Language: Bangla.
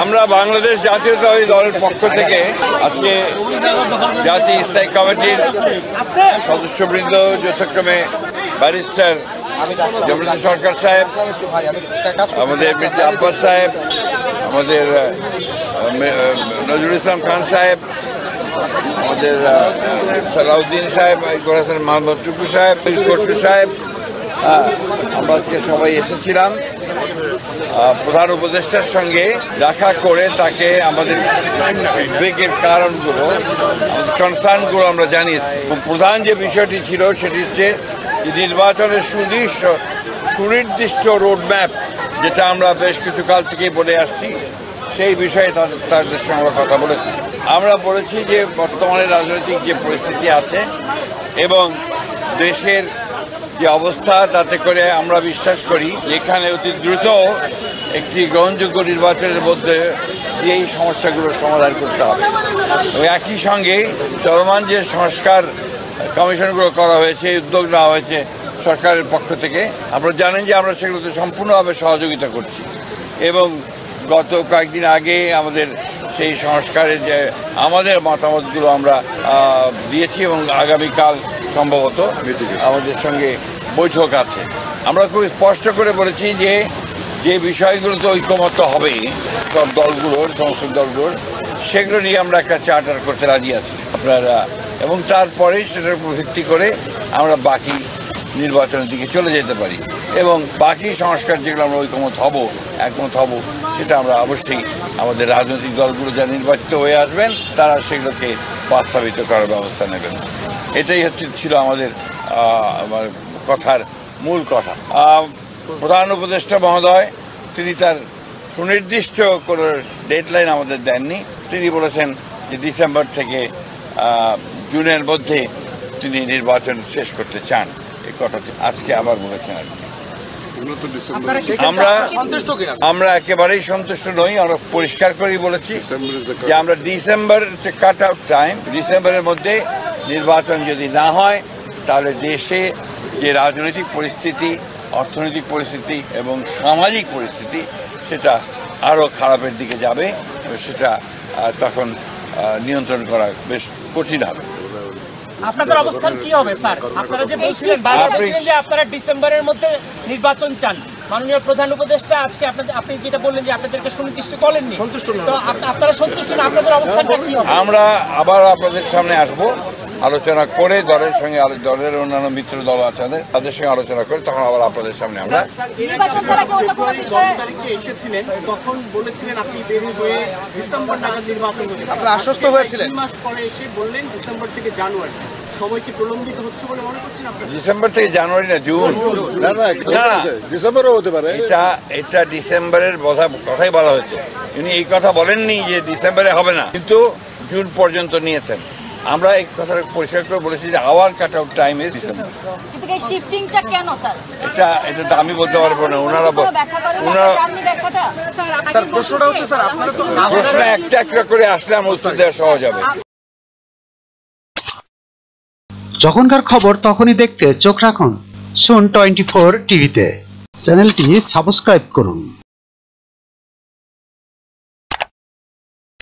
আমরা বাংলাদেশ জাতীয়তাবাদী দলের পক্ষ থেকে আজকে জাতীয় স্থায়ী কমিটির সদস্যবৃন্দ যথাক্রমে ব্যারিস্টার জমিরুদ্দিন সরকার সাহেব, আমাদের মির্জা আব্বাস সাহেব, আমাদের নজরুল ইসলাম খান সাহেব, আমাদের সালাউদ্দিন সাহেব, মোহাম্মদ টুকু সাহেব, খসরু সাহেব, আমরা আজকে সবাই এসেছিলাম প্রধান উপদেষ্টার সঙ্গে দেখা করে তাকে আমাদের উদ্বেগের কারণগুলো, কনসার্নগুলো আমরা জানিয়েছি। প্রধান যে বিষয়টি ছিল সেটি হচ্ছে নির্বাচনের সুনির্দিষ্ট রোডম্যাপ, যেটা আমরা বেশ কিছু কাল থেকেই বলে আসছি, সেই বিষয়ে তাদের সঙ্গে আমরা কথা বলেছি। আমরা বলেছি যে বর্তমানে রাজনৈতিক যে পরিস্থিতি আছে এবং দেশের যে অবস্থা, তাতে করে আমরা বিশ্বাস করি এখানে অতি দ্রুত একটি গ্রহণযোগ্য নির্বাচনের মধ্যে দিয়ে এই সমস্যাগুলোর সমাধান করতে হবে। এবং একই সঙ্গে চলমান যে সংস্কার কমিশনগুলো করা হয়েছে, উদ্যোগ নেওয়া হয়েছে সরকারের পক্ষ থেকে, আপনারা জানেন যে আমরা সেগুলোতে সম্পূর্ণভাবে সহযোগিতা করছি। এবং গত কয়েকদিন আগে আমাদের সেই সংস্কারের যে আমাদের মতামতগুলো আমরা দিয়েছি এবং আগামীকাল সম্ভবত আমাদের সঙ্গে বৈঠক আছে। আমরা খুব স্পষ্ট করে বলেছি যে যে বিষয়গুলোতে ঐকমত্য হবে সব দলগুলোর, সমস্ত দলগুলোর, সেগুলো নিয়ে আমরা একটা চার্টার করতে রাজি আছি আপনারা, এবং তারপরে সেটার উপর ভিত্তি করে আমরা বাকি নির্বাচনের দিকে চলে যেতে পারি। এবং বাকি সংস্কার যেগুলো আমরা একমত হব, সেটা আমরা অবশ্যই আমাদের রাজনৈতিক দলগুলো যা নির্বাচিত হয়ে আসবেন তারা সেগুলোকে বাস্তবায়িত করার ব্যবস্থা নেবেন। এটাই ছিল আমাদের কথার মূল কথা। প্রধান উপদেষ্টা মহোদয় তিনি তার সুনির্দিষ্ট কোনো ডেডলাইন আমাদের দেননি। তিনি বলেছেন যে ডিসেম্বর থেকে জুনের মধ্যে তিনি নির্বাচন শেষ করতে চান। এই কথাটি আজকে আবার বলেছেন আর কি। আমরা একেবারেই সন্তুষ্ট নই। আমরা পরিষ্কার করেই বলেছি যে আমরা ডিসেম্বর কাট আউট টাইম, ডিসেম্বরের মধ্যে নির্বাচন যদি না হয় তাহলে দেশে যে রাজনৈতিক পরিস্থিতি, অর্থনৈতিক পরিস্থিতি এবং সামাজিক পরিস্থিতি সেটা আরও খারাপের দিকে যাবে। সেটা তখন নিয়ন্ত্রণ করা বেশ কঠিন হবে। আপনাদের অবস্থান কি হবে স্যার? আপনারা যে বলছিলেন যে আপনারা ডিসেম্বরের মধ্যে নির্বাচন চান, মাননীয় প্রধান উপদেষ্টা আজকে আপনি যেটা বললেন যে আপনাদেরকে সুনির্দিষ্ট করেননি, তো আপনারা সন্তুষ্ট না, আপনাদের অবস্থানটা কি হবে? আমরা আবার আপনাদের সামনে আসব, আলোচনা করে দলের সঙ্গে, দলের অন্যান্য মিত্র দল আছে তাদের সঙ্গে আলোচনা করে তখন আবার আপনাদের সামনে আমরা এসেছিলেন, তখন বলেছিলেন আপনি বেরিয়ে হয়ে ডিসেম্বর নাগাদ নির্বাচন করবেন, আপনারা আশ্বস্ত হয়েছিলেন। 3 মাস পরে এসে বললেন ডিসেম্বর থেকে জানুয়ারি। সময় কি প্রলম্বিত হচ্ছে বলে মনে করছেন আপনারা? ডিসেম্বর থেকে জানুয়ারি না, জুন। ডিসেম্বরও হতে পারে। এটা ডিসেম্বরের কথাই বলা হয়েছে। উনি এই কথা বলেননি যে ডিসেম্বরে হবে না, কিন্তু জুন পর্যন্ত নিয়েছেন। আমরা এই কথাটা পরিষ্কার করে বলেছি যে hour cut out time is December. কিন্তু এই শিফটিংটা কেন স্যার? এটা তো আমি বলতে পারবো না, ওনারা স্যার প্রশ্নটা হচ্ছে স্যার আপনারা তো প্রশ্ন একটা করে আসলে আমার উত্তর দেওয়া সহজ হবে। যখনকার খবর তখনই দেখতে চোখ রাখুন সুন 24 টিভিতে। চ্যানেলটি সাবস্ক্রাইব করুন।